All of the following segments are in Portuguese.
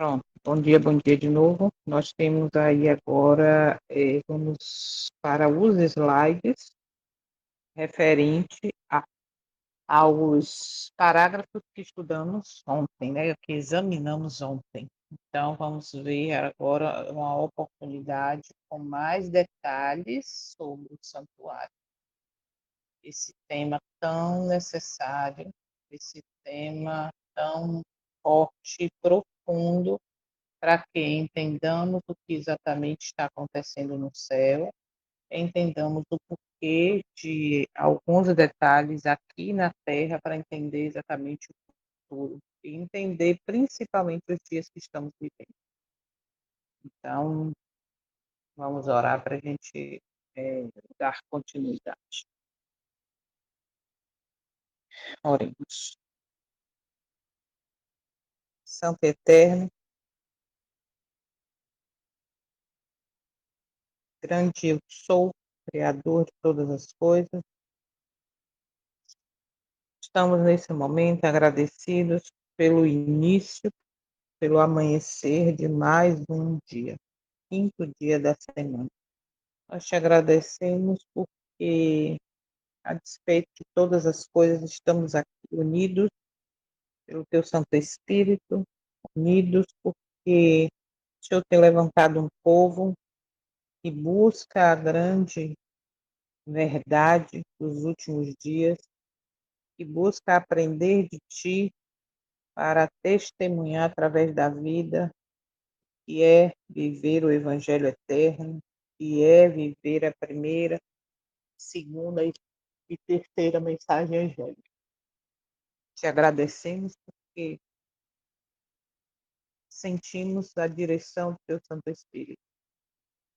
Pronto, bom dia de novo. Nós temos aí agora, vamos para os slides referente aos parágrafos que estudamos ontem, né? Que examinamos ontem. Então, vamos ver agora uma oportunidade com mais detalhes sobre o santuário. Esse tema tão necessário, esse tema tão forte e profundo para que entendamos o que exatamente está acontecendo no céu, entendamos o porquê de alguns detalhes aqui na Terra para entender exatamente o futuro e entender principalmente os dias que estamos vivendo. Então, vamos orar para a gente dar continuidade. Oremos. Santo Eterno, grande eu sou, Criador de todas as coisas, estamos nesse momento agradecidos pelo início, pelo amanhecer de mais um dia, quinto dia da semana. Nós te agradecemos porque, a despeito de todas as coisas, estamos aqui unidos pelo teu Santo Espírito, unidos porque o Senhor tem levantado um povo que busca a grande verdade dos últimos dias, que busca aprender de ti para testemunhar através da vida, que é viver o Evangelho eterno, que é viver a primeira, segunda e terceira mensagem angélica. Te agradecemos porque sentimos a direção do teu Santo Espírito,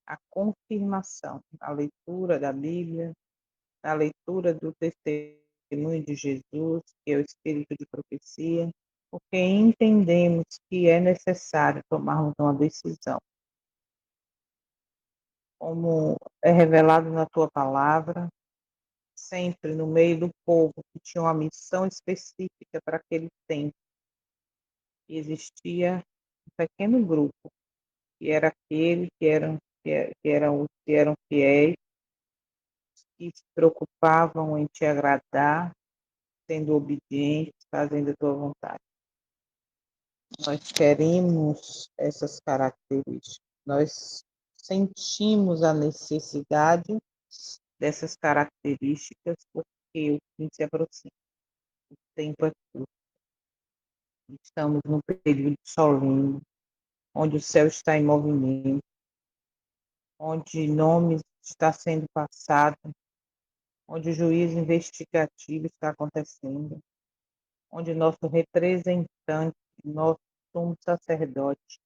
a confirmação, a leitura da Bíblia, a leitura do testemunho de Jesus, que é o Espírito de profecia, porque entendemos que é necessário tomarmos uma decisão. Como é revelado na tua palavra, sempre no meio do povo que tinha uma missão específica para aquele tempo. Existia um pequeno grupo, que era aquele que eram fiéis, que se preocupavam em te agradar, sendo obedientes, fazendo a tua vontade. Nós queremos essas características. Nós sentimos a necessidade dessas características porque o fim se aproxima. O tempo é curto. Estamos num período solene, onde o céu está em movimento, onde nomes está sendo passado, onde o juízo investigativo está acontecendo, onde nosso representante, nosso sumo sacerdote,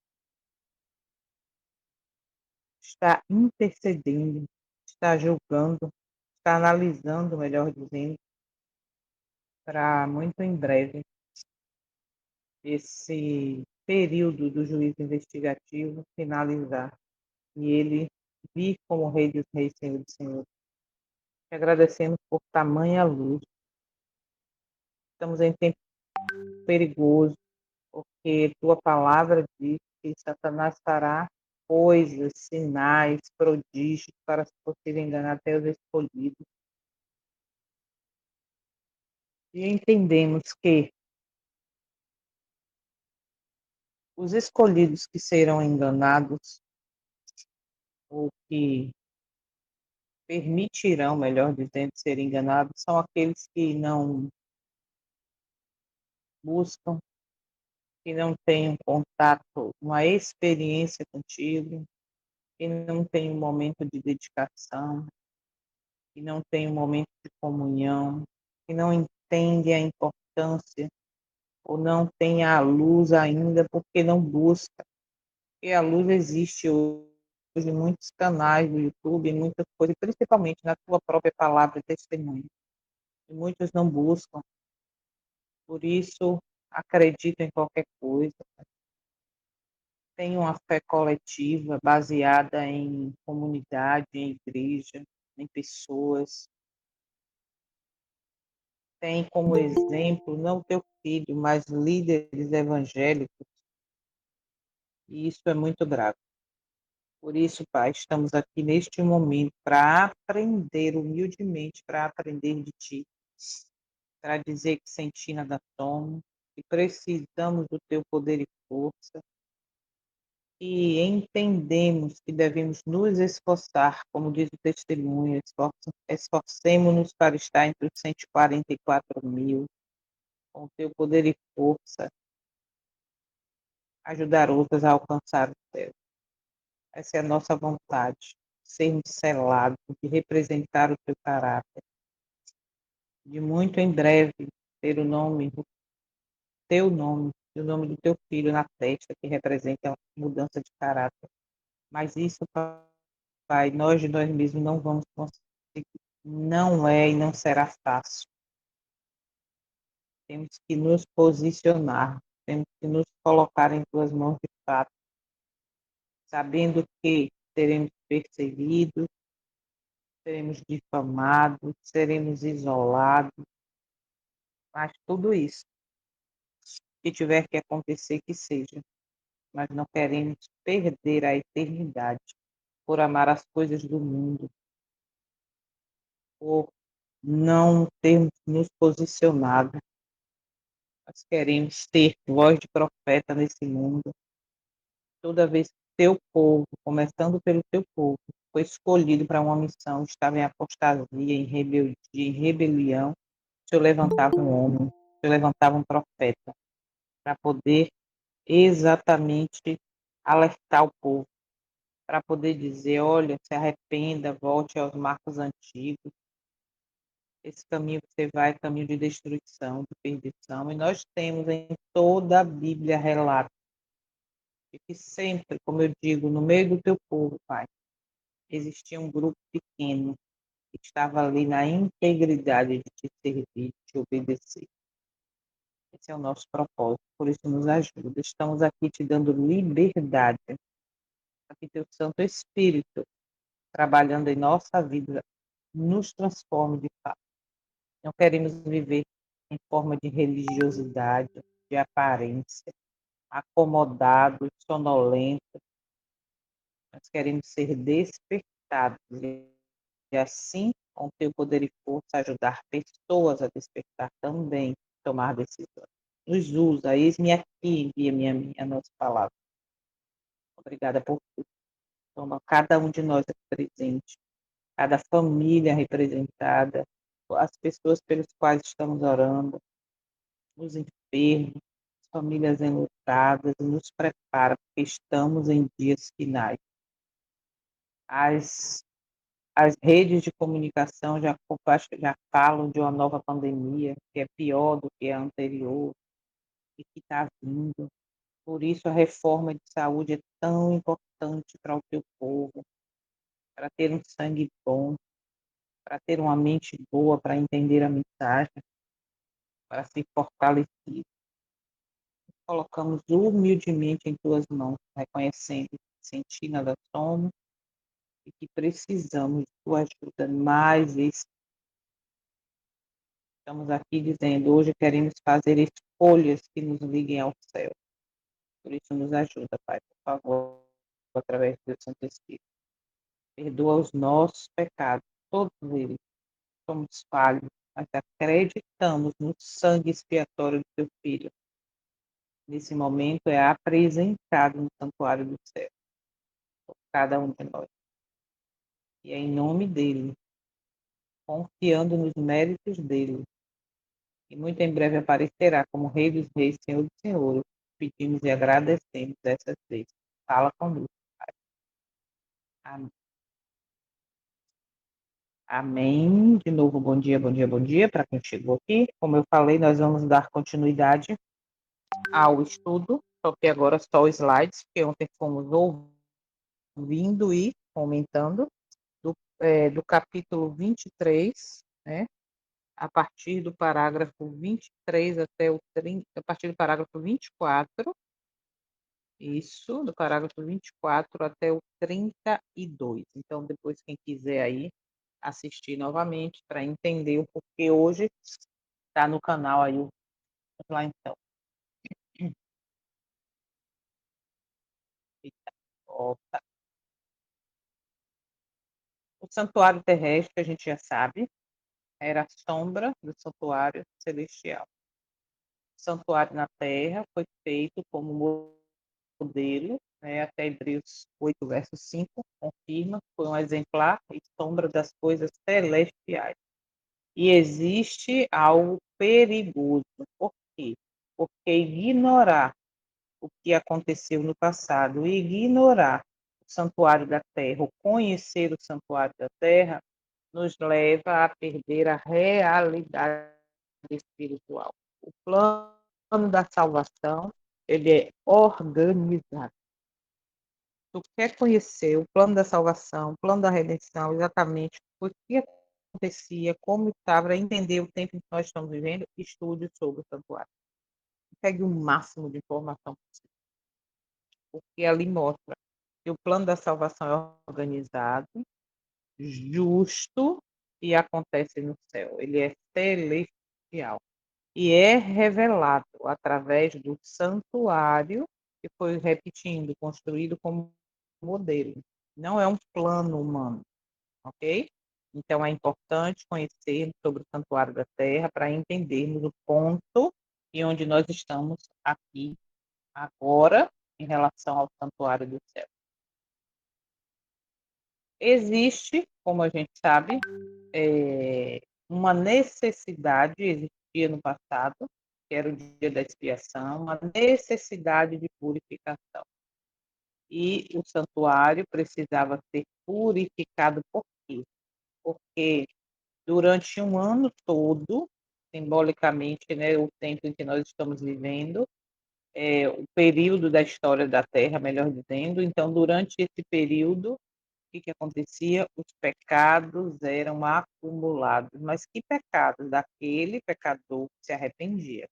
está intercedendo, está julgando, está analisando, melhor dizendo, para muito em breve esse período do juízo investigativo finalizar e ele vir como Rei dos Reis, Senhor dos Senhores. Te agradecemos por tamanha luz. Estamos em tempo perigoso, porque tua palavra diz que Satanás fará coisas, sinais, prodígios para se possível enganar até os escolhidos. E entendemos que os escolhidos que serão enganados, ou que permitirão, melhor dizendo, ser enganados, são aqueles que não buscam, que não têm um contato, uma experiência contigo, que não têm um momento de dedicação, que não têm um momento de comunhão, que não entendem a importância ou não têm a luz ainda porque não busca. E a luz existe hoje em muitos canais do YouTube, em muitas coisas, principalmente na tua própria palavra e testemunho. E muitos não buscam, por isso acreditam em qualquer coisa. Tem uma fé coletiva baseada em comunidade, em igreja, em pessoas. Tem como exemplo não teu filho, mas líderes evangélicos E isso é muito grave. Por isso, Pai, estamos aqui neste momento para aprender humildemente, para aprender de Ti, para dizer que sem Ti nada somos, que precisamos do Teu poder e força, e entendemos que devemos nos esforçar, como diz o testemunho, esforcemos-nos para estar entre os 144 mil, com o Teu poder e força, ajudar outras a alcançar o céu. Essa é a nossa vontade, sermos selados, de representar o Teu caráter, de muito em breve ter o nome, o Teu nome, e o nome do Teu Filho na testa, que representa a mudança de caráter. Mas isso, Pai, nós de nós mesmos não vamos conseguir. Não é e não será fácil. Temos que nos posicionar, temos que nos colocar em tuas mãos de fato, sabendo que seremos perseguidos, seremos difamados, seremos isolados, mas tudo isso, que tiver que acontecer, que seja. Mas não queremos perder a eternidade por amar as coisas do mundo, por não termos nos posicionado. Nós queremos ter voz de profeta nesse mundo. Toda vez que teu povo, começando pelo teu povo, foi escolhido para uma missão, estava em apostasia, em rebeldia, em rebelião, o Senhor levantava um homem, o Senhor levantava um profeta para poder exatamente alertar o povo, para poder dizer, olha, se arrependa, volte aos marcos antigos, esse caminho que você vai é caminho de destruição, de perdição, e nós temos em toda a Bíblia relato de que sempre, como eu digo, no meio do teu povo, Pai, existia um grupo pequeno que estava ali na integridade de te servir, de te obedecer. Esse é o nosso propósito, por isso nos ajuda. Estamos aqui te dando liberdade, para que teu Santo Espírito, trabalhando em nossa vida, nos transforme de fato. Não queremos viver em forma de religiosidade, de aparência, acomodados, sonolentos. Nós queremos ser despertados e assim, com teu poder e força, ajudar pessoas a despertar também, tomar decisões. Nos usa, eis-me aqui, envia-me a nossa palavra. Obrigada por tudo. Toma cada um de nós aqui presente, cada família representada, as pessoas pelas quais estamos orando, os enfermos, as famílias enlutadas, e nos prepara, porque estamos em dias finais. As, as redes de comunicação já falam de uma nova pandemia, que é pior do que a anterior e que está vindo. Por isso, a reforma de saúde é tão importante para o teu povo, para ter um sangue bom, para ter uma mente boa, para entender a mensagem, para se fortalecer. Colocamos humildemente em tuas mãos, reconhecendo que sem ti nada somos e que precisamos de tua ajuda mais vezes. Estamos aqui dizendo, hoje queremos fazer escolhas que nos liguem ao céu. Por isso nos ajuda, Pai, por favor, através do Santo Espírito. Perdoa os nossos pecados, todos eles. Somos falhos, mas acreditamos no sangue expiatório do teu Filho. Nesse momento é apresentado no santuário do céu, por cada um de nós. E é em nome dele, confiando nos méritos dele, e muito em breve aparecerá como Rei dos Reis, Senhor dos Senhores. Pedimos e agradecemos essas vezes. Fala conosco, Pai. Amém. Amém. De novo, bom dia, bom dia, bom dia para quem chegou aqui. Como eu falei, nós vamos dar continuidade ao estudo, só que agora só os slides, que ontem fomos ouvindo e comentando, do capítulo 23, né? A partir do parágrafo 23 até o 30, a partir do parágrafo 24, isso, do parágrafo 24 até o 32. Então, depois, quem quiser aí assistir novamente para entender o porquê hoje, está no canal aí, lá então. Ó, o santuário terrestre, a gente já sabe, era a sombra do santuário celestial. O santuário na terra foi feito como modelo, né, até Hebreus 8, verso 5, confirma, foi um exemplar e sombra das coisas celestiais. E existe algo perigoso. Por quê? Porque ignorar o que aconteceu no passado, ignorar o santuário da terra, ou conhecer o santuário da terra, nos leva a perder a realidade espiritual. O plano da salvação, ele é organizado. Tu quer conhecer o plano da salvação, o plano da redenção, exatamente o que acontecia, como estava, para entender o tempo que nós estamos vivendo, estude sobre o santuário. Pegue o máximo de informação possível, porque ali mostra que o plano da salvação é organizado, justo e acontece no céu. Ele é celestial e é revelado através do santuário que foi repetindo, construído como modelo. Não é um plano humano, ok? Então é importante conhecer sobre o santuário da Terra para entendermos o ponto e onde nós estamos aqui agora em relação ao santuário do céu. Existe, como a gente sabe, uma necessidade, existia no passado, que era o dia da expiação, uma necessidade de purificação. E o santuário precisava ser purificado por quê? Porque durante um ano todo, simbolicamente, né, o tempo em que nós estamos vivendo, o período da história da Terra, melhor dizendo, então, durante esse período, o que acontecia? Os pecados eram acumulados. Mas que pecados? Daquele pecador que se arrependia.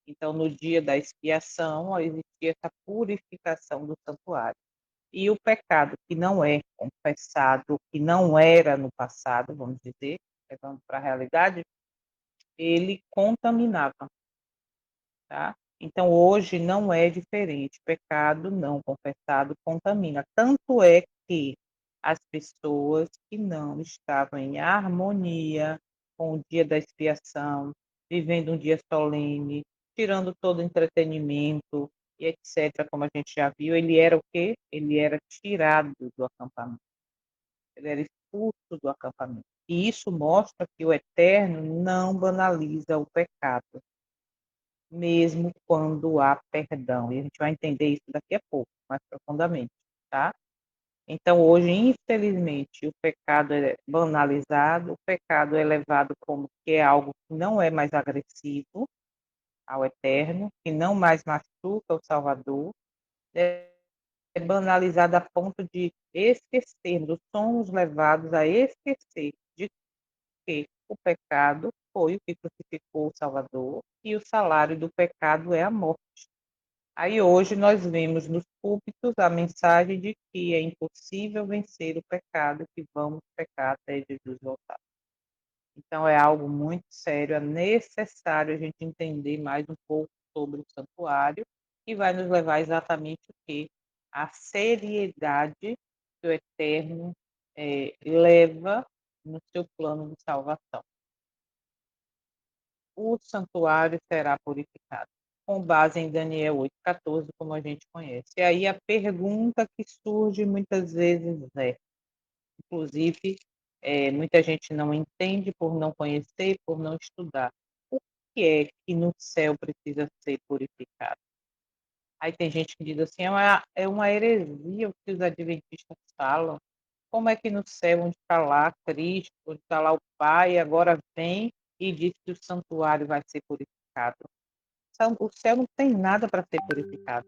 Então, no dia da expiação, existia essa purificação do santuário. E o pecado que não é confessado, que não era no passado, vamos dizer, levando para a realidade, ele contaminava, tá? Então, hoje não é diferente. Pecado não confessado contamina. Tanto é que as pessoas que não estavam em harmonia com o dia da expiação, vivendo um dia solene, tirando todo o entretenimento e etc., como a gente já viu, ele era o quê? Ele era tirado do acampamento. Ele era expulso do acampamento. E isso mostra que o Eterno não banaliza o pecado mesmo quando há perdão. E a gente vai entender isso daqui a pouco, mais profundamente, tá? Então, hoje, infelizmente, o pecado é banalizado, o pecado é levado como que é algo que não é mais agressivo ao Eterno, que não mais machuca o Salvador, é banalizado a ponto de esquecermos, somos levados a esquecer de que o pecado foi o que crucificou o Salvador e o salário do pecado é a morte. Aí hoje nós vemos nos púlpitos a mensagem de que é impossível vencer o pecado, que vamos pecar até Jesus voltar. Então é algo muito sério, é necessário a gente entender mais um pouco sobre o santuário e vai nos levar exatamente o que? A seriedade que o Eterno leva no seu plano de salvação. O santuário será purificado, com base em Daniel 8,14, como a gente conhece. E aí a pergunta que surge muitas vezes inclusive, muita gente não entende por não conhecer, por não estudar. O que é que no céu precisa ser purificado? Aí tem gente que diz assim, é uma heresia o que os adventistas falam. Como é que no céu, onde está lá Cristo, onde está lá o Pai, agora vem e diz que o santuário vai ser purificado? O céu não tem nada para ser purificado.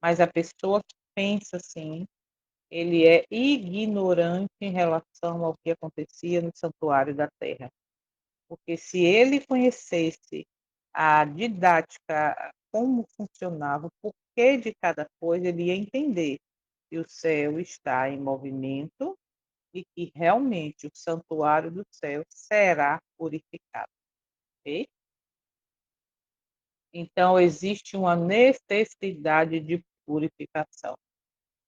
Mas a pessoa que pensa assim, ele é ignorante em relação ao que acontecia no santuário da terra. Porque se ele conhecesse a didática, como funcionava, o porquê de cada coisa, ele ia entender que o céu está em movimento e que realmente o santuário do céu será purificado. Ok? Então, existe uma necessidade de purificação.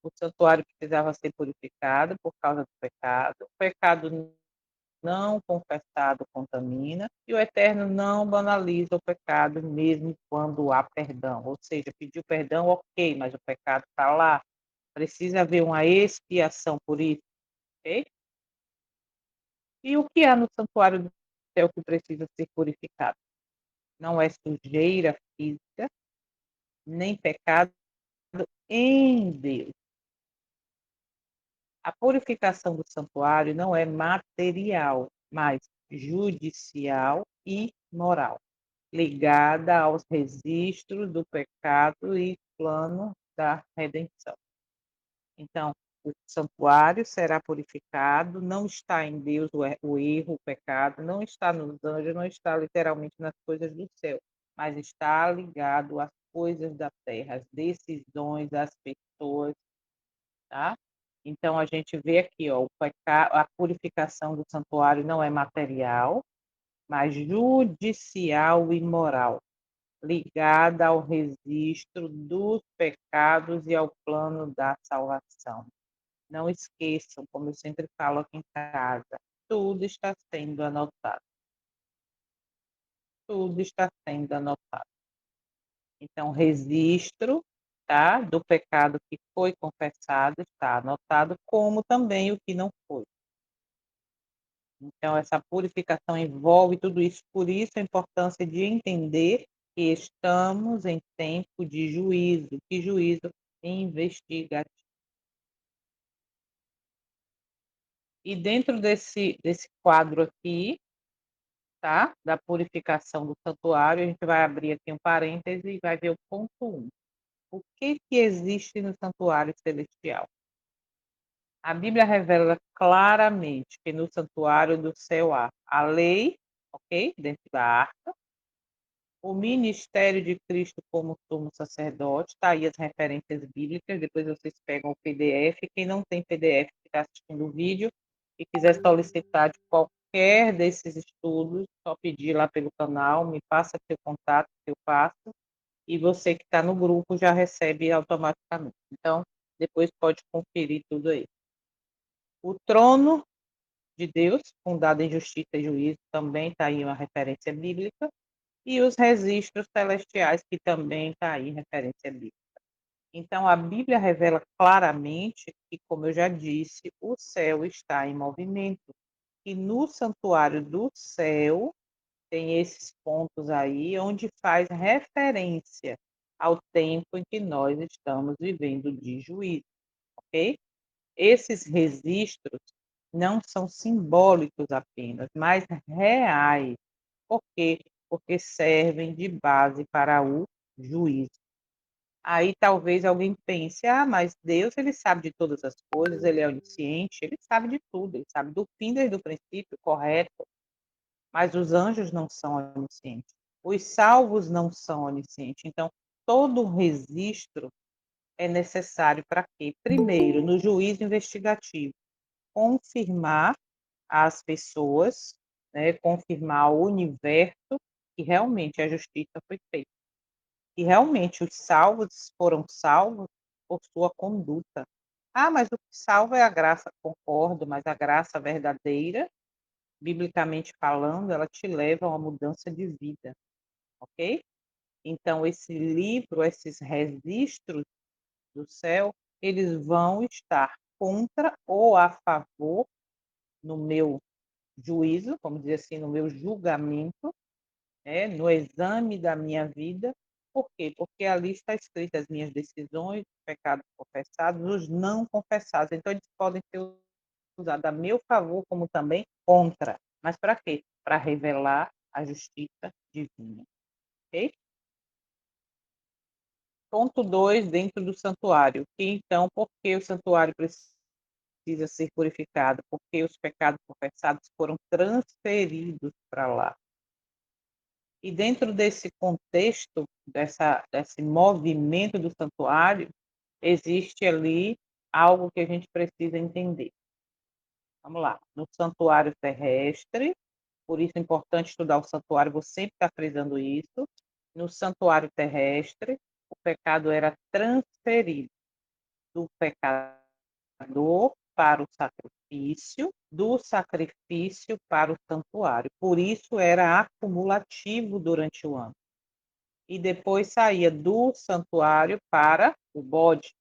O santuário precisava ser purificado por causa do pecado. O pecado não confessado contamina, e o Eterno não banaliza o pecado mesmo quando há perdão. Ou seja, pediu perdão, ok, mas o pecado está lá. Precisa haver uma expiação por isso, ok? E o que há no santuário do céu que precisa ser purificado? Não é sujeira física, nem pecado em Deus. A purificação do santuário não é material, mas judicial e moral, ligada aos registros do pecado e plano da redenção. Então, o santuário será purificado, não está em Deus o erro, o pecado, não está nos anjos, não está literalmente nas coisas do céu, mas está ligado às coisas da terra, às decisões, às pessoas, tá? Então, a gente vê aqui, ó, a purificação do santuário não é material, mas judicial e moral, ligada ao registro dos pecados e ao plano da salvação. Não esqueçam, como eu sempre falo aqui em casa, tudo está sendo anotado. Tudo está sendo anotado. Então, registro, tá, do pecado que foi confessado está anotado, como também o que não foi. Então, essa purificação envolve tudo isso, por isso a importância de entender que estamos em tempo de juízo, que juízo investigativo. E dentro desse quadro aqui, tá, da purificação do santuário, a gente vai abrir aqui um parêntese e vai ver o ponto 1. O que existe no santuário celestial? A Bíblia revela claramente que no santuário do céu há a lei, ok, dentro da arca, o ministério de Cristo como sumo sacerdote, está aí as referências bíblicas, depois vocês pegam o PDF. Quem não tem PDF, que está assistindo o vídeo e quiser solicitar de qualquer desses estudos, só pedir lá pelo canal, me passa seu contato, que eu passo, e você que está no grupo já recebe automaticamente. Então, depois pode conferir tudo aí. O trono de Deus, fundado em justiça e juízo, também está aí uma referência bíblica, e os registros celestiais, que também está aí referência bíblica. Então, a Bíblia revela claramente que, como eu já disse, o céu está em movimento. E no santuário do céu, tem esses pontos aí, onde faz referência ao tempo em que nós estamos vivendo de juízo, ok? Esses registros não são simbólicos apenas, mas reais. Por quê? Porque servem de base para o juízo. Aí talvez alguém pense: ah, mas Deus, ele sabe de todas as coisas, ele é onisciente, ele sabe de tudo, ele sabe do fim desde o princípio, correto, mas os anjos não são oniscientes, os salvos não são oniscientes. Então, todo registro é necessário para quê? Primeiro, no juízo investigativo, confirmar às pessoas, né, confirmar ao universo que realmente a justiça foi feita. E realmente os salvos foram salvos por sua conduta. Ah, mas o que salva é a graça, concordo, mas a graça verdadeira, biblicamente falando, ela te leva a uma mudança de vida, ok? Então, esse livro, esses registros do céu, eles vão estar contra ou a favor no meu juízo, vamos dizer assim, no meu julgamento, né, no exame da minha vida. Por quê? Porque ali está escrito as minhas decisões, os pecados confessados, os não confessados. Então, eles podem ser usados a meu favor, como também contra. Mas para quê? Para revelar a justiça divina. Ok? Ponto 2, dentro do santuário. E então, por que o santuário precisa ser purificado? Porque os pecados confessados foram transferidos para lá. E dentro desse contexto, desse movimento do santuário, existe ali algo que a gente precisa entender. Vamos lá. No santuário terrestre, por isso é importante estudar o santuário, vou sempre estar frisando isso. No santuário terrestre, o pecado era transferido do pecador para o sacrifício, do sacrifício para o santuário. Por isso era acumulativo durante o ano. E depois saía do santuário para o bode,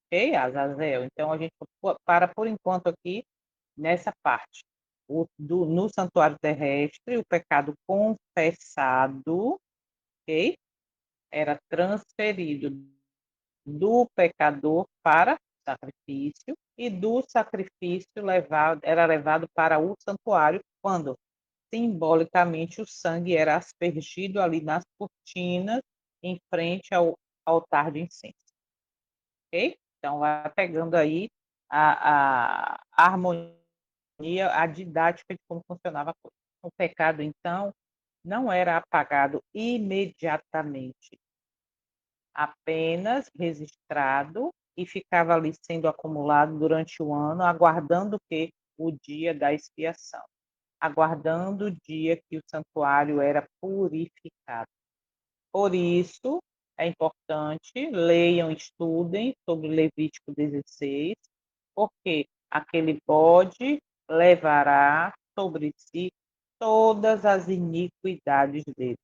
ok, Azazel? Então a gente para por enquanto aqui nessa parte. No santuário terrestre, o pecado confessado, ok, era transferido do pecador para o sacrifício e do sacrifício era levado para o santuário quando simbolicamente o sangue era aspergido ali nas cortinas em frente ao altar de incenso, ok? Então vai pegando aí a harmonia, a didática de como funcionava a coisa. O pecado então não era apagado imediatamente, apenas registrado e ficava ali sendo acumulado durante o ano, aguardando que o dia da expiação, aguardando o dia que o santuário era purificado. Por isso, é importante, leiam, estudem sobre Levítico 16, porque aquele bode levará sobre si todas as iniquidades dele.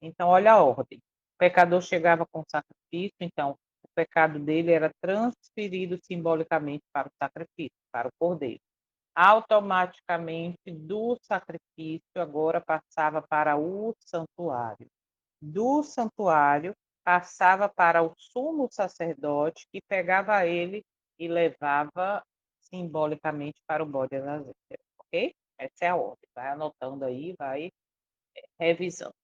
Então, olha a ordem. O pecador chegava com sacrifício, então o pecado dele era transferido simbolicamente para o sacrifício, para o cordeiro. Automaticamente, do sacrifício, agora passava para o santuário. Do santuário, passava para o sumo sacerdote, que pegava ele e levava simbolicamente para o bode azazel, ok? Essa é a ordem. Vai anotando aí, vai revisando.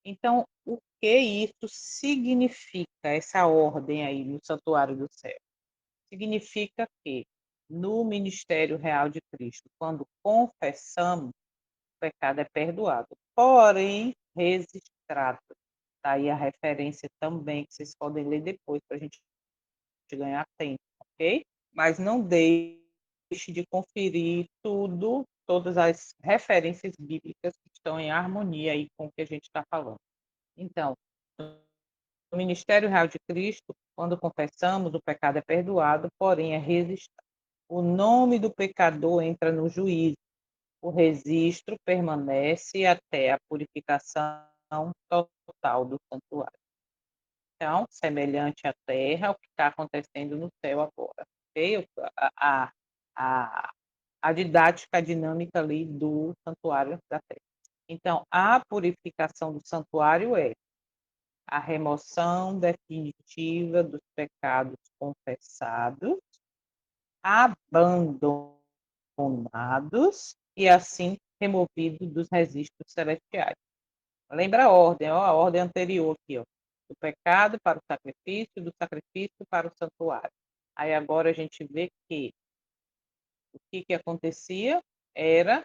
Então, o que isso significa, essa ordem aí no santuário do céu? Significa que no ministério real de Cristo, quando confessamos, o pecado é perdoado, porém registrado. Daí a referência também, que vocês podem ler depois, para a gente ganhar tempo, ok? Mas não deixe de conferir tudo, todas as referências bíblicas que estão em harmonia aí com o que a gente está falando. Então, no ministério real de Cristo, quando confessamos, o pecado é perdoado, porém é registrado. O nome do pecador entra no juízo. O registro permanece até a purificação total do santuário. Então, semelhante à terra, o que está acontecendo no céu agora. Okay? A didática dinâmica ali do santuário da terra. Então, a purificação do santuário é a remoção definitiva dos pecados confessados, abandonados e assim removidos dos registros celestiais. Lembra a ordem, ó, a ordem anterior aqui, ó, do pecado para o sacrifício, do sacrifício para o santuário. Aí agora a gente vê que o que acontecia era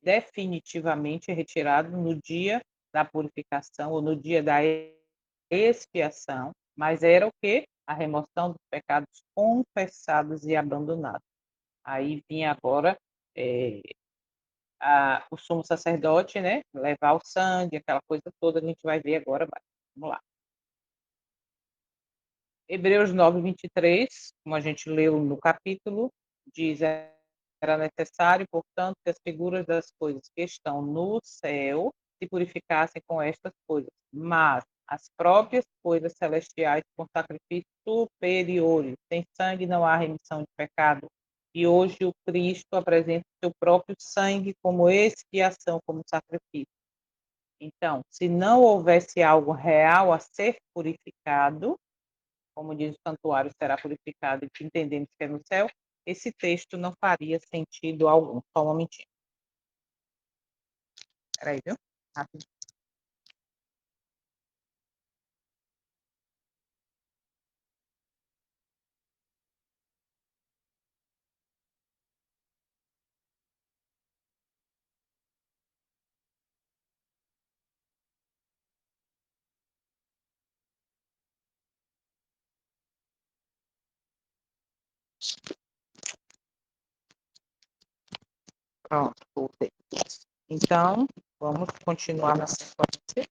definitivamente retirado no dia da purificação ou no dia da expiação, mas era o que? A remoção dos pecados confessados e abandonados. Aí vinha agora o sumo sacerdote, né? Levar o sangue, aquela coisa toda, a gente vai ver agora mais. Vamos lá. Hebreus 9, 23, como a gente leu no capítulo, diz: era necessário, portanto, que as figuras das coisas que estão no céu se purificassem com estas coisas, mas as próprias coisas celestiais com sacrifícios superiores. Sem sangue não há remissão de pecado. E hoje o Cristo apresenta o seu próprio sangue como expiação, como sacrifício. Então, se não houvesse algo real a ser purificado, como diz o santuário, será purificado, e que entendemos que é no céu, esse texto não faria sentido algum. Só um momentinho. Peraí, viu? Rápido. Pronto, voltei. Então, vamos continuar na sequência.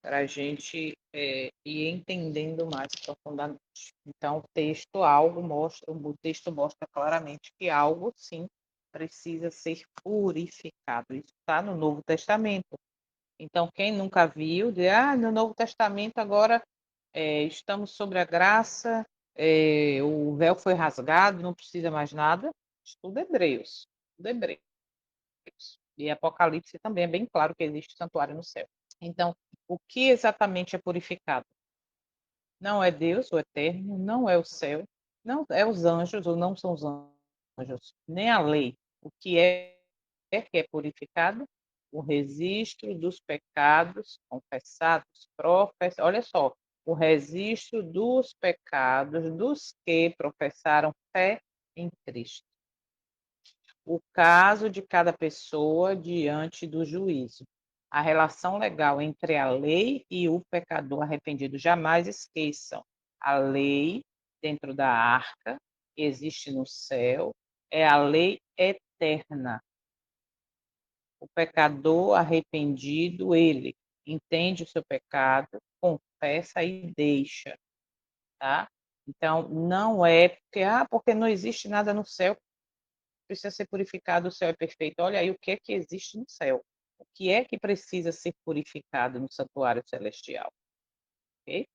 para a gente ir entendendo mais profundamente. Então, o texto mostra claramente que algo, sim, precisa ser purificado. Isso está no Novo Testamento. Então, quem nunca viu, no Novo Testamento agora estamos sobre a graça, o véu foi rasgado, não precisa mais nada. Estudo Hebreus. Estudo Hebreus. E Apocalipse também é bem claro que existe santuário no céu. Então, o que exatamente é purificado? Não é Deus, o eterno, não é o céu, não é os anjos, ou não são os anjos, nem a lei. O que é purificado? O registro dos pecados confessados, professados. Olha só, o registro dos pecados dos que professaram fé em Cristo. O caso de cada pessoa diante do juízo. A relação legal entre a lei e o pecador arrependido. Jamais esqueçam. A lei dentro da arca, que existe no céu, é a lei eterna. O pecador arrependido, ele entende o seu pecado, confessa e deixa, tá? Então, não é porque não existe nada no céu, precisa ser purificado, o céu é perfeito. Olha aí o que é que existe no céu. O que é que precisa ser purificado no santuário celestial? Okay?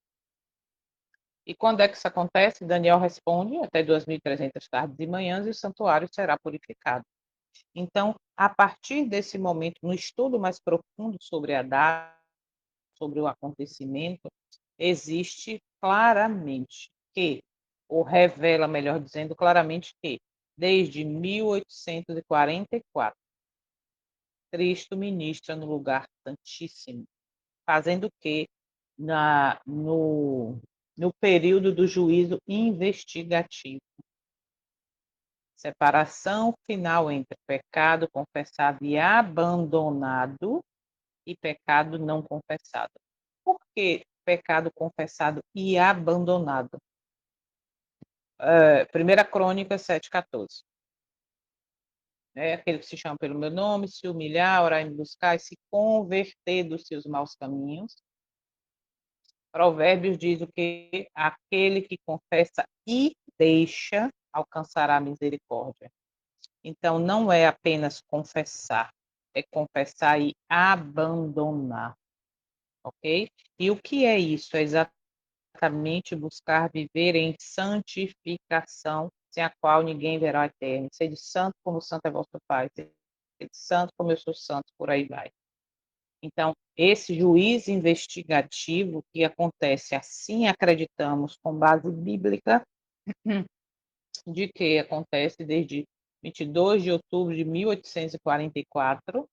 E quando é que isso acontece? Daniel responde, até 2.300 tardes e manhãs, e o santuário será purificado. Então, a partir desse momento, no estudo mais profundo sobre a data, sobre o acontecimento, existe claramente que, ou revela, melhor dizendo, claramente que, desde 1844, Cristo ministra no lugar santíssimo, fazendo que no período do juízo investigativo, separação final entre pecado confessado e abandonado e pecado não confessado. Por que pecado confessado e abandonado? 1 Crônicas 7,14. É aquele que se chama pelo meu nome, se humilhar, orar e me buscar e se converter dos seus maus caminhos. Provérbios diz o que aquele que confessa e deixa alcançará a misericórdia. Então, não é apenas confessar, é confessar e abandonar, ok? E o que é isso? É exatamente buscar viver em santificação, sem a qual ninguém verá o eterno. Sede santo como o santo é vosso Pai, sede santo como eu sou santo, por aí vai. Então, esse juízo investigativo que acontece, assim acreditamos, com base bíblica, de que acontece desde 22 de outubro de 1844,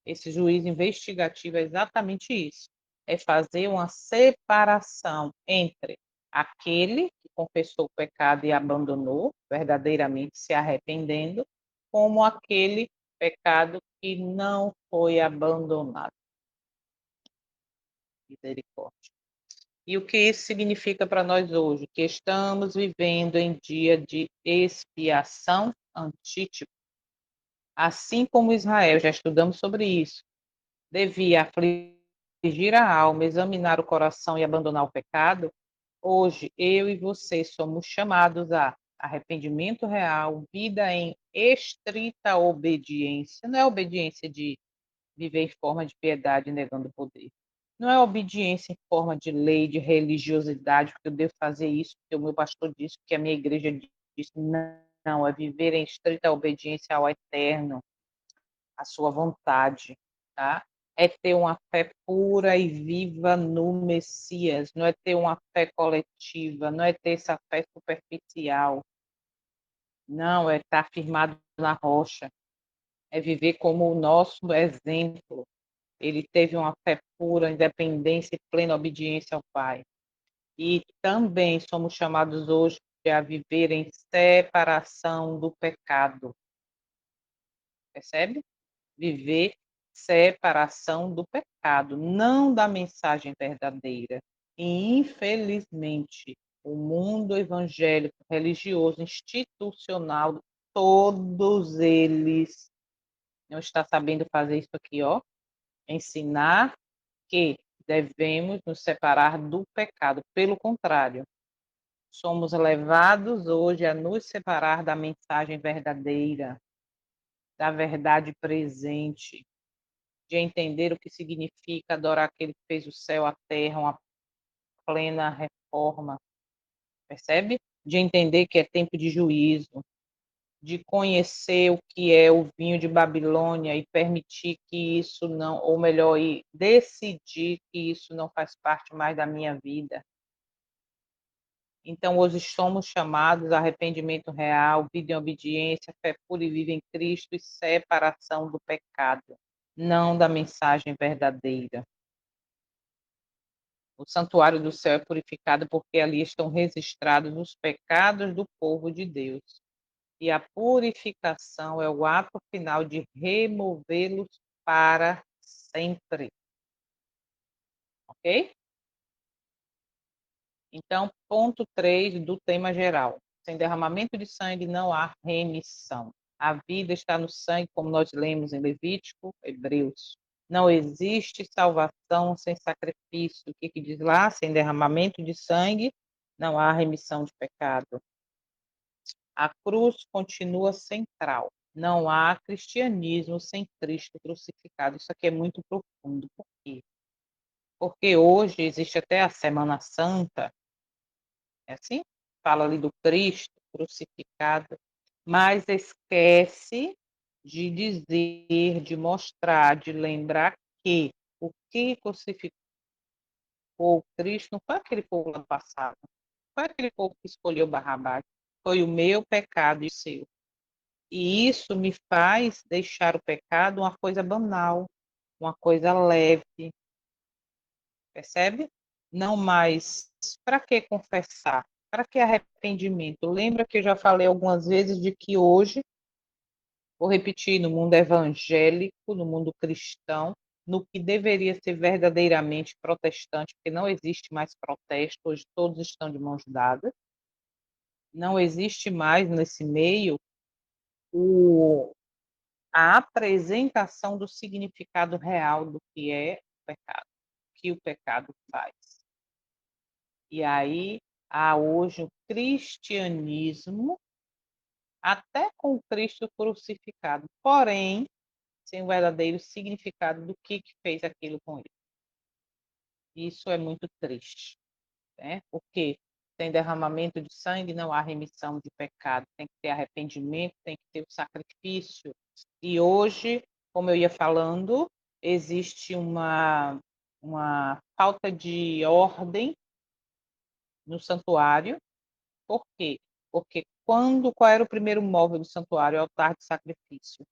esse juízo investigativo é exatamente isso, é fazer uma separação entre aquele que confessou o pecado e abandonou, verdadeiramente se arrependendo, como aquele pecado que não foi abandonado. Misericórdia. E o que isso significa para nós hoje? Que estamos vivendo em dia de expiação antítipo. Assim como Israel, já estudamos sobre isso, devia afligir a alma, examinar o coração e abandonar o pecado, hoje eu e você somos chamados a arrependimento real, vida em estrita obediência. Não é obediência de viver em forma de piedade negando o poder. Não é obediência em forma de lei, de religiosidade, porque eu devo fazer isso, porque o meu pastor disse, porque a minha igreja disse. Não, é viver em estrita obediência ao eterno, à sua vontade, tá? É ter uma fé pura e viva no Messias, não é ter uma fé coletiva, não é ter essa fé superficial, não, é estar firmado na rocha, é viver como o nosso exemplo. Ele teve uma fé pura, independência e plena obediência ao Pai. E também somos chamados hoje a viver em separação do pecado. Percebe? Viver separação do pecado, não da mensagem verdadeira. E, infelizmente, o mundo evangélico, religioso, institucional, todos eles não está sabendo fazer isso aqui, ó. Ensinar que devemos nos separar do pecado. Pelo contrário, somos levados hoje a nos separar da mensagem verdadeira, da verdade presente, de entender o que significa adorar aquele que fez o céu, a terra, uma plena reforma, percebe? De entender que é tempo de juízo, de conhecer o que é o vinho de Babilônia e permitir que isso não, ou melhor, e decidir que isso não faz parte mais da minha vida. Então, hoje somos chamados a arrependimento real, vida em obediência, fé pura e viva em Cristo e separação do pecado, não da mensagem verdadeira. O santuário do céu é purificado porque ali estão registrados os pecados do povo de Deus. E a purificação é o ato final de removê-los para sempre. Ok? Então, ponto 3 do tema geral. Sem derramamento de sangue não há remissão. A vida está no sangue, como nós lemos em Levítico, Hebreus. Não existe salvação sem sacrifício. O que diz lá? Sem derramamento de sangue não há remissão de pecado. A cruz continua central. Não há cristianismo sem Cristo crucificado. Isso aqui é muito profundo. Por quê? Porque hoje existe até a Semana Santa, é assim? Fala ali do Cristo crucificado, mas esquece de dizer, de mostrar, de lembrar que o que crucificou o Cristo não foi aquele povo lá passado, não foi aquele povo que escolheu Barrabás, foi o meu pecado e o seu. E isso me faz deixar o pecado uma coisa banal, uma coisa leve, percebe? Não mais. Para que confessar? Para que arrependimento? Lembra que eu já falei algumas vezes de que hoje, vou repetir, no mundo evangélico, no mundo cristão, no que deveria ser verdadeiramente protestante, porque não existe mais protesto, hoje todos estão de mãos dadas, não existe mais nesse meio o, a apresentação do significado real do que é o pecado, o que o pecado faz. E aí há hoje o cristianismo, até com o Cristo crucificado, porém, sem o verdadeiro significado do que fez aquilo com ele. Isso é muito triste, né? Porque sem derramamento de sangue não há remissão de pecado, tem que ter arrependimento, tem que ter o sacrifício. E hoje, como eu ia falando, existe uma falta de ordem no santuário. Por quê? Porque qual era o primeiro móvel do santuário? O altar de sacrifício.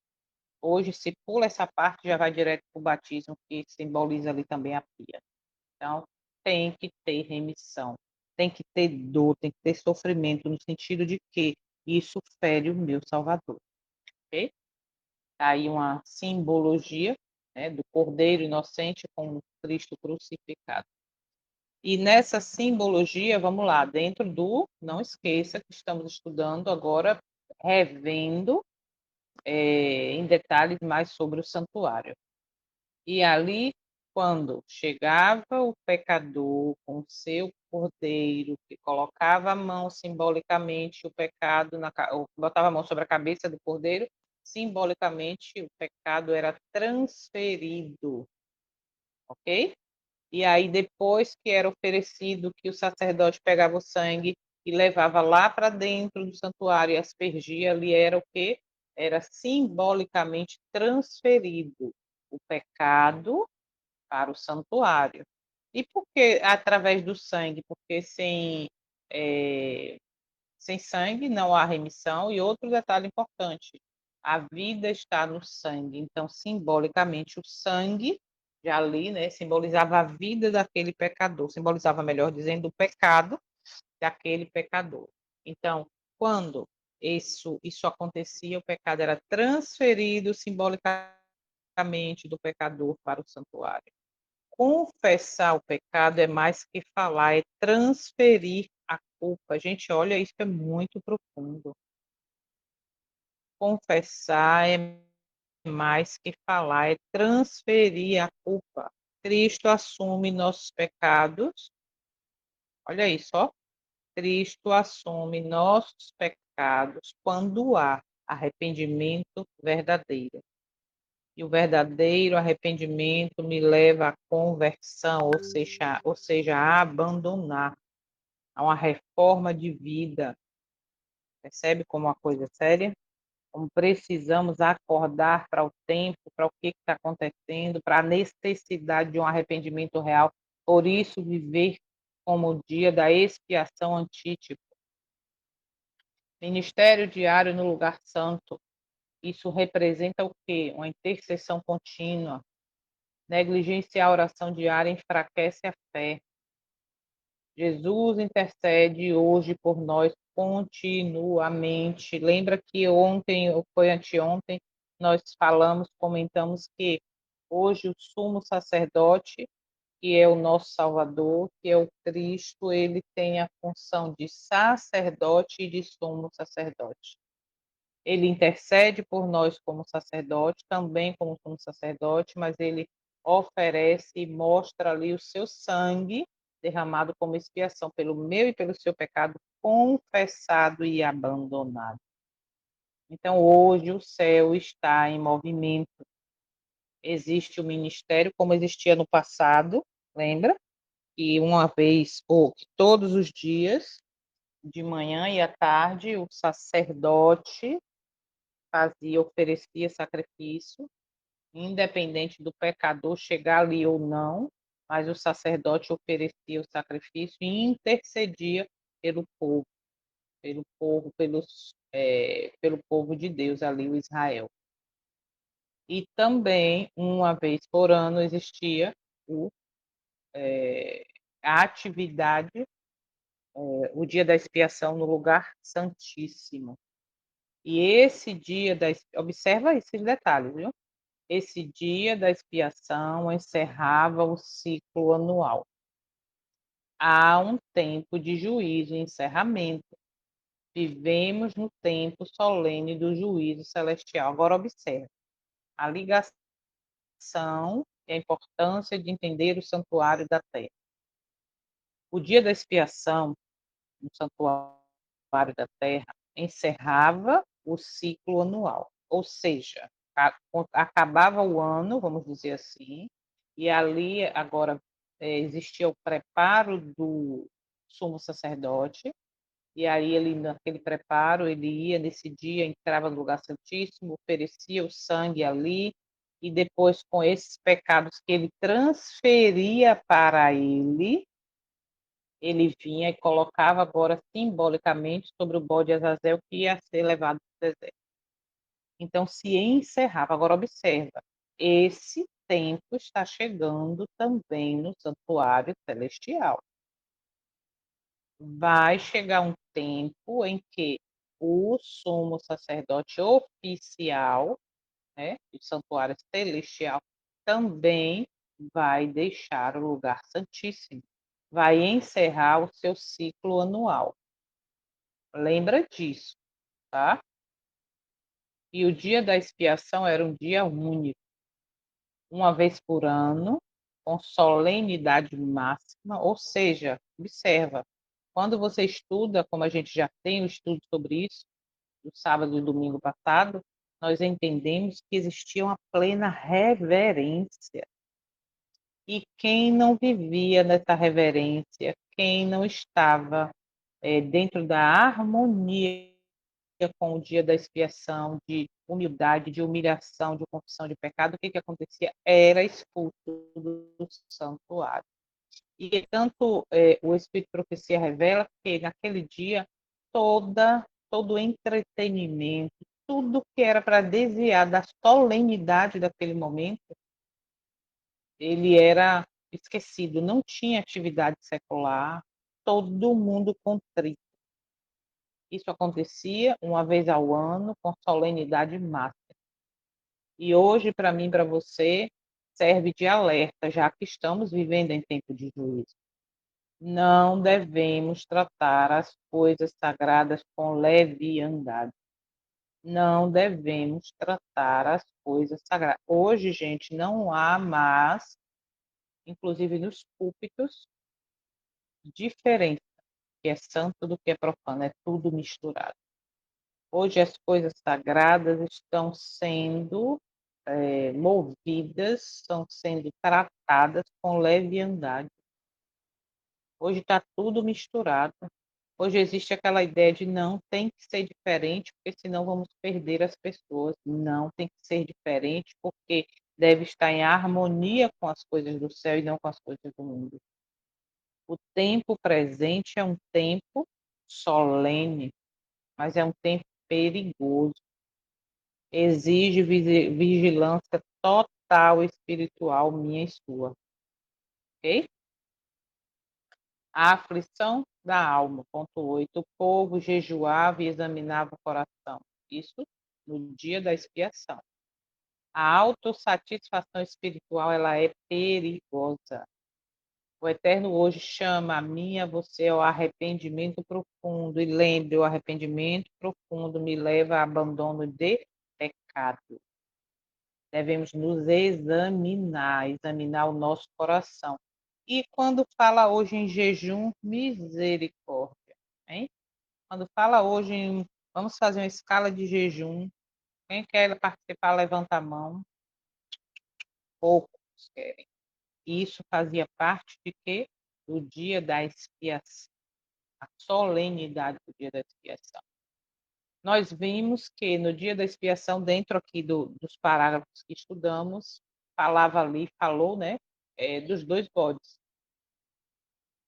Hoje, se pula essa parte, já vai direto para o batismo, que simboliza ali também a pia. Então, tem que ter remissão, tem que ter dor, tem que ter sofrimento, no sentido de que isso fere o meu Salvador. Ok? Tá aí uma simbologia, né, do Cordeiro inocente com o Cristo crucificado. E nessa simbologia, vamos lá, dentro do, não esqueça que estamos estudando agora, revendo em detalhes mais sobre o santuário. E ali, quando chegava o pecador com seu cordeiro, que colocava a mão simbolicamente o pecado, botava a mão sobre a cabeça do cordeiro, simbolicamente o pecado era transferido, ok? E aí, depois que era oferecido, que o sacerdote pegava o sangue e levava lá para dentro do santuário e aspergia, ali era o quê? Era simbolicamente transferido o pecado para o santuário. E por que através do sangue? Porque sem sangue não há remissão. E outro detalhe importante, a vida está no sangue. Então, simbolicamente, o sangue, já ali, né, simbolizava a vida daquele pecador, simbolizava, melhor dizendo, o pecado daquele pecador. Então, quando isso acontecia, o pecado era transferido simbolicamente do pecador para o santuário. Confessar o pecado é mais que falar, é transferir a culpa. Gente, olha, isso é muito profundo. Confessar é mais que falar, é transferir a culpa. Cristo assume nossos pecados. Olha aí só. Cristo assume nossos pecados quando há arrependimento verdadeiro. E o verdadeiro arrependimento me leva à conversão, ou seja, a abandonar, a uma reforma de vida. Percebe como uma coisa séria? Como precisamos acordar para o tempo, para o que está acontecendo, para a necessidade de um arrependimento real. Por isso, viver como o dia da expiação antítipo. Ministério diário no lugar santo. Isso representa o quê? Uma intercessão contínua. Negligenciar a oração diária enfraquece a fé. Jesus intercede hoje por nós continuamente. Lembra que ontem, ou foi anteontem, nós falamos, comentamos que hoje o sumo sacerdote, que é o nosso Salvador, que é o Cristo, ele tem a função de sacerdote e de sumo sacerdote. Ele intercede por nós como sacerdote, também como sumo sacerdote, mas ele oferece e mostra ali o seu sangue derramado como expiação pelo meu e pelo seu pecado, confessado e abandonado. Então, hoje o céu está em movimento. Existe o ministério como existia no passado, lembra? Que uma vez, ou que todos os dias, de manhã e à tarde, o sacerdote fazia, oferecia sacrifício, independente do pecador chegar ali ou não, mas o sacerdote oferecia o sacrifício e intercedia pelo povo, pelo povo de Deus ali, o Israel. E também, uma vez por ano, existia a atividade, o dia da expiação no lugar santíssimo. E esse dia observa esses detalhes, viu? Esse dia da expiação encerrava o ciclo anual. Há um tempo de juízo e encerramento. Vivemos no tempo solene do juízo celestial. Agora observe a ligação e a importância de entender o santuário da terra. O dia da expiação no santuário da terra encerrava o ciclo anual, ou seja, acabava o ano, vamos dizer assim, e ali agora existia o preparo do sumo sacerdote, e aí ele, naquele preparo, ele ia nesse dia, entrava no lugar santíssimo, oferecia o sangue ali, e depois com esses pecados que ele transferia para ele vinha e colocava agora simbolicamente sobre o bode Azazel que ia ser levado para o deserto. Então se encerrava. Agora observa, esse tempo está chegando também no santuário celestial. Vai chegar um tempo em que o sumo sacerdote oficial, né, do santuário celestial, também vai deixar o lugar santíssimo, vai encerrar o seu ciclo anual. Lembra disso, tá? E o dia da expiação era um dia único, uma vez por ano, com solenidade máxima, ou seja, observa, quando você estuda, como a gente já tem um estudo sobre isso, no sábado e domingo passado, nós entendemos que existia uma plena reverência. E quem não vivia nessa reverência, quem não estava dentro da harmonia com o dia da expiação, de humildade, de humilhação, de confissão de pecado, o que acontecia? Era expulso do santuário. E tanto o Espírito de Profecia revela que naquele dia todo entretenimento, tudo que era para desviar da solenidade daquele momento, ele era esquecido, não tinha atividade secular, todo mundo contrito. Isso acontecia uma vez ao ano, com solenidade máxima. E hoje, para mim, para você, serve de alerta, já que estamos vivendo em tempo de juízo. Não devemos tratar as coisas sagradas com leviandade. Não devemos tratar as coisas sagradas. Hoje, gente, não há mais inclusive nos púlpitos, diferença que é santo do que é profano, é tudo misturado. Hoje as coisas sagradas estão sendo movidas, estão sendo tratadas com leviandade. Hoje está tudo misturado. Hoje existe aquela ideia de não tem que ser diferente, porque senão vamos perder as pessoas. Não tem que ser diferente, porque deve estar em harmonia com as coisas do céu e não com as coisas do mundo. O tempo presente é um tempo solene, mas é um tempo perigoso. Exige vigilância total espiritual minha e sua. Ok? A aflição da alma. Ponto 8. O povo jejuava e examinava o coração. Isso no dia da expiação. A autossatisfação espiritual ela é perigosa. O Eterno hoje chama a mim e a você ao arrependimento profundo. E lembre, o arrependimento profundo me leva a abandono de pecado. Devemos nos examinar o nosso coração. E quando fala hoje em jejum, misericórdia. Hein? Quando fala hoje em vamos fazer uma escala de jejum, quem quer participar, levanta a mão. Poucos querem. Isso fazia parte de quê? Do dia da expiação, a solenidade do dia da expiação. Nós vimos que no dia da expiação, dentro aqui dos parágrafos que estudamos, falou, né, dos dois bodes.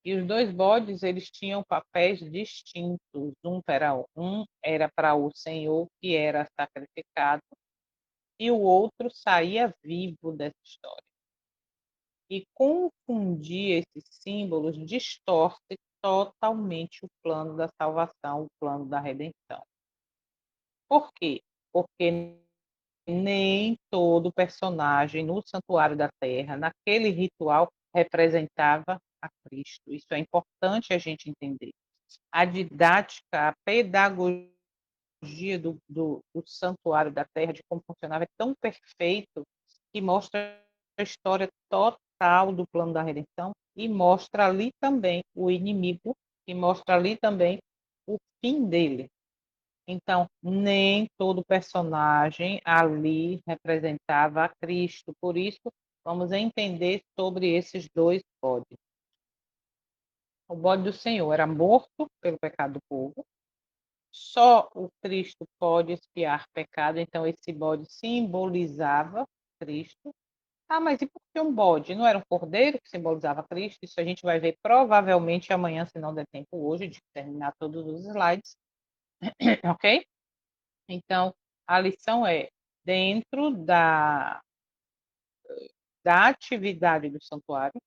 E os dois bodes, eles tinham papéis distintos. Um era para o Senhor, que era sacrificado, e o outro saía vivo dessa história. E confundir esses símbolos distorce totalmente o plano da salvação, o plano da redenção. Por quê? Porque nem todo personagem no Santuário da Terra, naquele ritual, representava a Cristo. Isso é importante a gente entender. A didática, a pedagogia do Santuário da Terra, de como funcionava, é tão perfeito que mostra a história total do plano da redenção e mostra ali também o inimigo e mostra ali também o fim dele. Então, nem todo personagem ali representava a Cristo. Por isso, vamos entender sobre esses dois bodes. O bode do Senhor era morto pelo pecado do povo. Só o Cristo pode expiar pecado. Então, esse bode simbolizava Cristo. Ah, mas e por que um bode? Não era um cordeiro que simbolizava Cristo? Isso a gente vai ver provavelmente amanhã, se não der tempo hoje, de terminar todos os slides. Ok? Então, a lição é, dentro da atividade do santuário,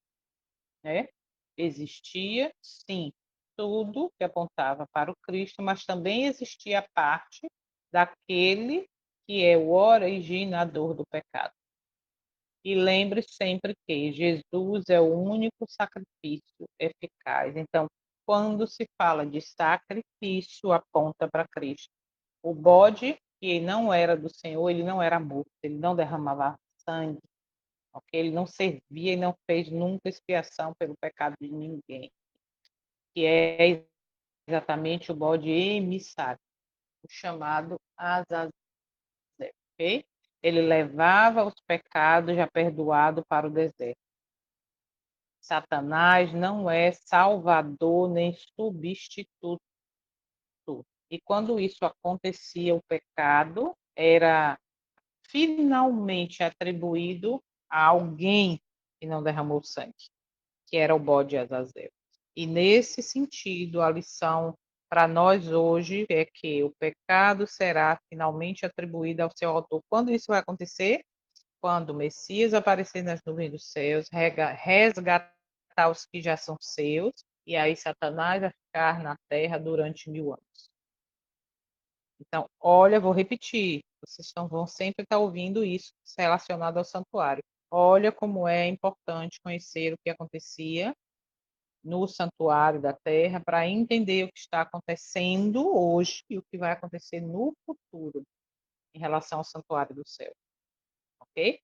né, existia, sim, tudo que apontava para o Cristo, mas também existia a parte daquele que é o originador do pecado. E lembre sempre que Jesus é o único sacrifício eficaz. Então, quando se fala de sacrifício, aponta para Cristo. O bode, que não era do Senhor, ele não era morto, ele não derramava sangue, okay? Ele não servia e não fez nunca expiação pelo pecado de ninguém, que é exatamente o bode emissário, o chamado Azazel, ok? Ele levava os pecados já perdoados para o deserto. Satanás não é salvador nem substituto. E quando isso acontecia, o pecado era finalmente atribuído a alguém que não derramou sangue, que era o bode Azazel. E nesse sentido, a lição para nós hoje é que o pecado será finalmente atribuído ao seu autor. Quando isso vai acontecer? Quando o Messias aparecer nas nuvens dos céus, resgatar os que já são seus, e aí Satanás vai ficar na terra durante 1000 anos. Então, olha, vou repetir, vocês vão sempre estar ouvindo isso relacionado ao santuário. Olha como é importante conhecer o que acontecia no santuário da terra para entender o que está acontecendo hoje e o que vai acontecer no futuro em relação ao santuário do céu, ok?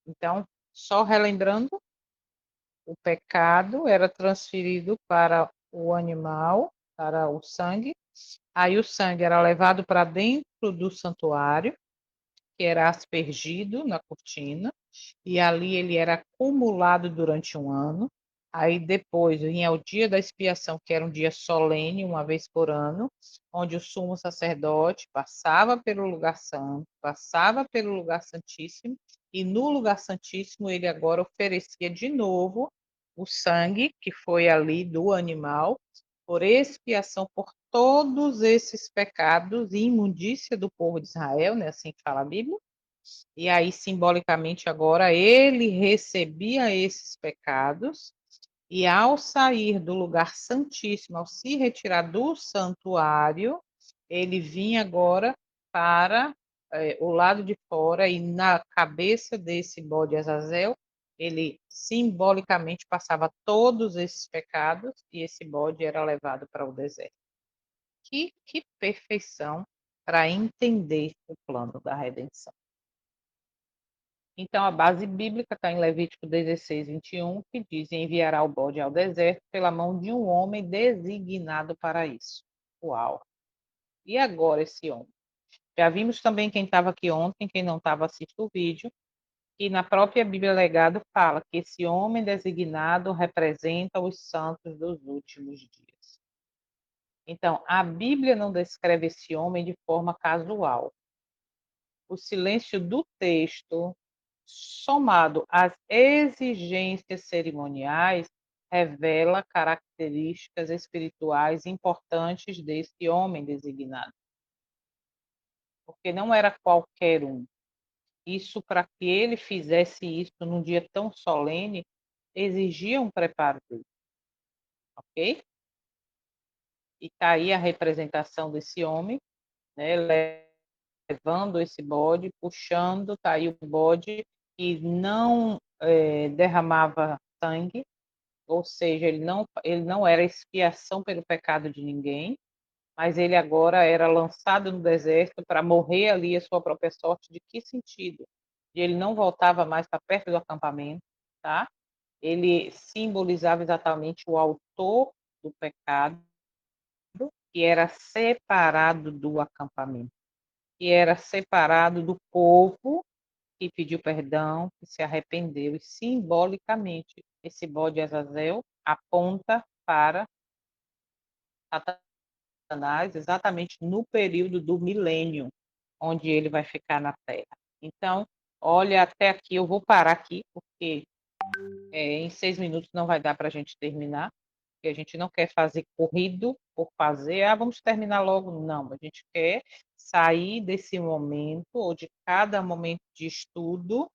Então, só relembrando, o pecado era transferido para o animal, para o sangue. Aí o sangue era levado para dentro do santuário, que era aspergido na cortina, e ali ele era acumulado durante um ano. Aí depois vinha o dia da expiação, que era um dia solene, uma vez por ano, onde o sumo sacerdote passava pelo lugar santo, passava pelo lugar santíssimo, e no lugar santíssimo ele agora oferecia de novo o sangue que foi ali do animal, por expiação por todos esses pecados e imundícia do povo de Israel, né? Assim que fala a Bíblia. E aí, simbolicamente, agora ele recebia esses pecados, e ao sair do lugar santíssimo, ao se retirar do santuário, ele vinha agora para o lado de fora, e na cabeça desse bode Azazel, ele simbolicamente passava todos esses pecados, e esse bode era levado para o deserto. Que perfeição para entender o plano da redenção. Então, a base bíblica está em Levítico 16, 21, que diz: enviará o bode ao deserto pela mão de um homem designado para isso. Uau! E agora esse homem? Já vimos também quem estava aqui ontem, quem não estava, assista o vídeo, que na própria Bíblia Legado fala que esse homem designado representa os santos dos últimos dias. Então, a Bíblia não descreve esse homem de forma casual. O silêncio do texto, somado às exigências cerimoniais, revela características espirituais importantes desse homem designado. Porque não era qualquer um. Isso, para que ele fizesse isso num dia tão solene, exigia um preparo dele. Ok? E está aí a representação desse homem, né, levando esse bode, puxando, está aí o bode, e não derramava sangue, ou seja, ele não era expiação pelo pecado de ninguém, mas ele agora era lançado no deserto para morrer ali a sua própria sorte. De que sentido? E ele não voltava mais para perto do acampamento, tá? Ele simbolizava exatamente o autor do pecado, que era separado do acampamento, que era separado do povo que pediu perdão, que se arrependeu, e simbolicamente esse bode Azazel aponta para Satanás exatamente no período do milênio, onde ele vai ficar na Terra. Então, olha, até aqui eu vou parar aqui, porque em 6 minutos não vai dar para a gente terminar, porque a gente não quer fazer corrido por fazer, vamos terminar logo. Não, a gente quer sair desse momento, ou de cada momento de estudo,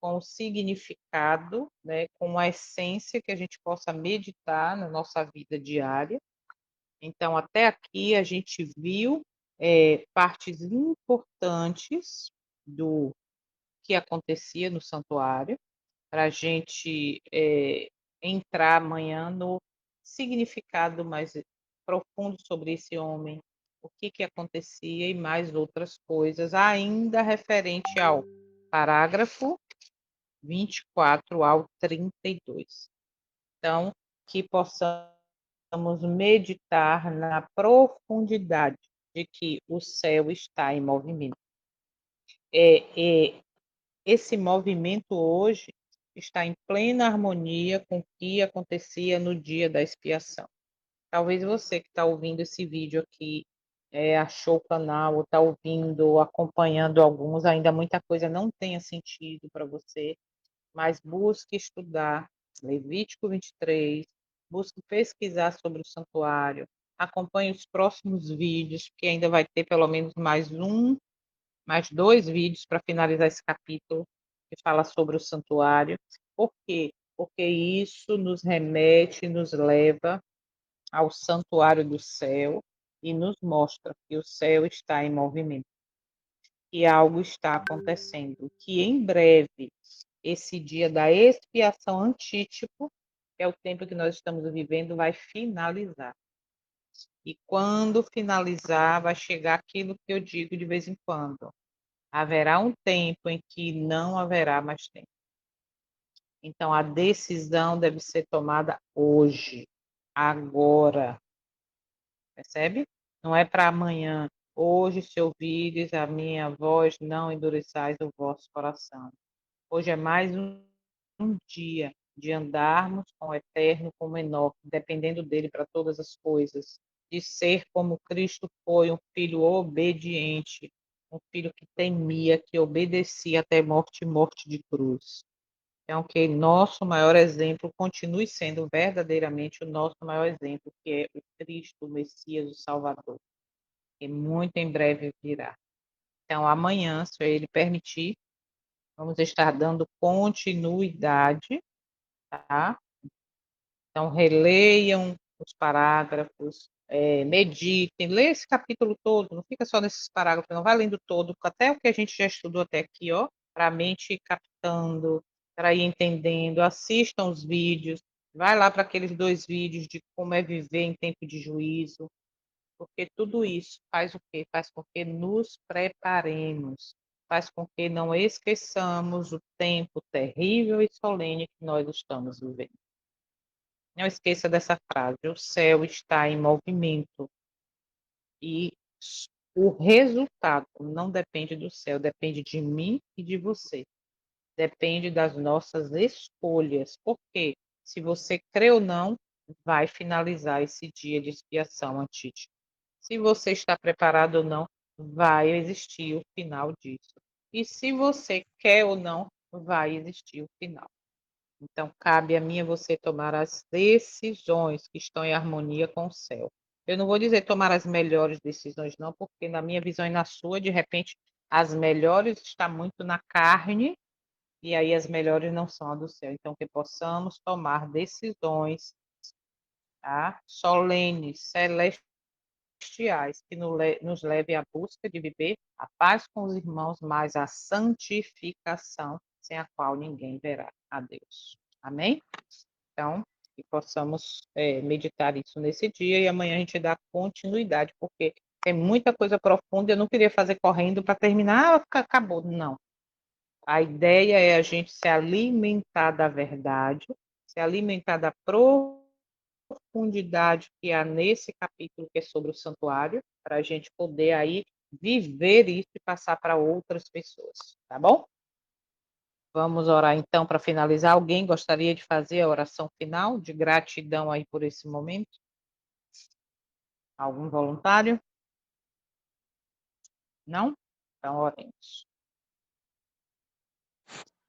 com o significado, né, com a essência que a gente possa meditar na nossa vida diária. Então, até aqui a gente viu partes importantes do que acontecia no santuário, para a gente entrar amanhã no significado mais profundo sobre esse homem, o que acontecia e mais outras coisas, ainda referente ao parágrafo 24 ao 32. Então, que possamos meditar na profundidade de que o céu está em movimento. Esse movimento hoje está em plena harmonia com o que acontecia no dia da expiação. Talvez você que está ouvindo esse vídeo aqui, achou o canal, ou está ouvindo, ou acompanhando alguns, ainda muita coisa não tenha sentido para você, mas busque estudar Levítico 23, busque pesquisar sobre o santuário, acompanhe os próximos vídeos, porque ainda vai ter pelo menos mais 2 vídeos para finalizar esse capítulo, que fala sobre o santuário. Por quê? Porque isso nos remete, nos leva ao santuário do céu e nos mostra que o céu está em movimento, que algo está acontecendo, que em breve esse dia da expiação antítipo, que é o tempo que nós estamos vivendo, vai finalizar. E quando finalizar, vai chegar aquilo que eu digo de vez em quando: haverá um tempo em que não haverá mais tempo. Então a decisão deve ser tomada hoje, agora, percebe? Não é para amanhã. Hoje, se ouvires a minha voz, não endureçais o vosso coração. Hoje é mais um dia de andarmos com o eterno como Enoque, dependendo dele para todas as coisas, de ser como Cristo foi, um filho obediente, um filho que temia, que obedecia até morte e morte de cruz. Então, que nosso maior exemplo continue sendo verdadeiramente o nosso maior exemplo, que é o Cristo, o Messias, o Salvador, que muito em breve virá. Então, amanhã, se ele permitir, vamos estar dando continuidade, tá? Então, releiam os parágrafos, meditem, lê esse capítulo todo, não fica só nesses parágrafos, não vai lendo todo, até o que a gente já estudou até aqui, ó, para a mente ir captando, para ir entendendo, assistam os vídeos, vai lá para aqueles 2 vídeos de como é viver em tempo de juízo, porque tudo isso faz o quê? Faz com que nos preparemos, faz com que não esqueçamos o tempo terrível e solene que nós estamos vivendo. Não esqueça dessa frase: o céu está em movimento e o resultado não depende do céu, depende de mim e de você. Depende das nossas escolhas. Porque se você crê ou não, vai finalizar esse dia de expiação antítica. Se você está preparado ou não, vai existir o final disso. E se você quer ou não, vai existir o final. Então, cabe a mim e a você tomar as decisões que estão em harmonia com o céu. Eu não vou dizer tomar as melhores decisões, não, porque na minha visão e na sua, de repente, as melhores estão muito na carne, e aí as melhores não são a do céu. Então, que possamos tomar decisões, tá? Solenes, celestiais, que nos leve à busca de viver a paz com os irmãos, mas a santificação, sem a qual ninguém verá a Deus. Amém? Então, que possamos meditar isso nesse dia e amanhã a gente dá continuidade, porque tem muita coisa profunda. Eu não queria fazer correndo para terminar, acabou. Não. A ideia é a gente se alimentar da verdade, se alimentar da profundidade que há nesse capítulo que é sobre o santuário, para a gente poder aí viver isso e passar para outras pessoas, tá bom? Vamos orar então para finalizar. Alguém gostaria de fazer a oração final de gratidão aí por esse momento? Algum voluntário? Não? Então oremos.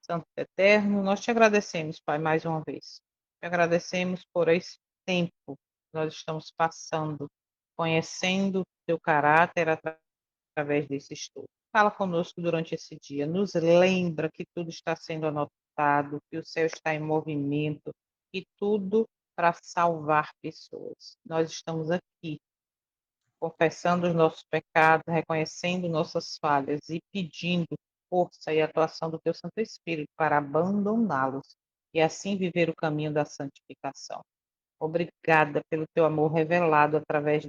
Santo Eterno, nós te agradecemos, Pai, mais uma vez. Te agradecemos por esse tempo que nós estamos passando, conhecendo o teu caráter através desse estudo. Fala conosco durante esse dia, nos lembra que tudo está sendo anotado, que o céu está em movimento, e tudo para salvar pessoas. Nós estamos aqui confessando os nossos pecados, reconhecendo nossas falhas e pedindo força e atuação do teu Santo Espírito para abandoná-los e assim viver o caminho da santificação. Obrigada pelo teu amor revelado através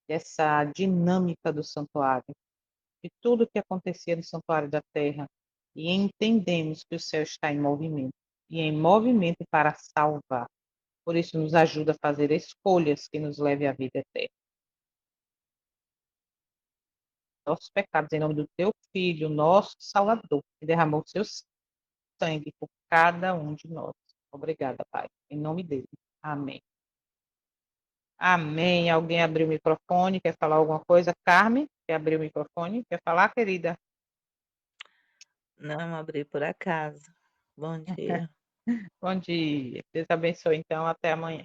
dessa dinâmica do santuário, de tudo que acontecia no santuário da terra, e entendemos que o céu está em movimento, e em movimento para salvar. Por isso, nos ajuda a fazer escolhas que nos levem à vida eterna. Nossos pecados, em nome do teu Filho, nosso Salvador, que derramou seu sangue por cada um de nós. Obrigada, Pai. Em nome dele. Amém. Amém. Alguém abriu o microfone, quer falar alguma coisa? Carmen, quer abrir o microfone? Quer falar, querida? Não, abri por acaso. Bom dia. Bom dia. Deus abençoe, então. Até amanhã.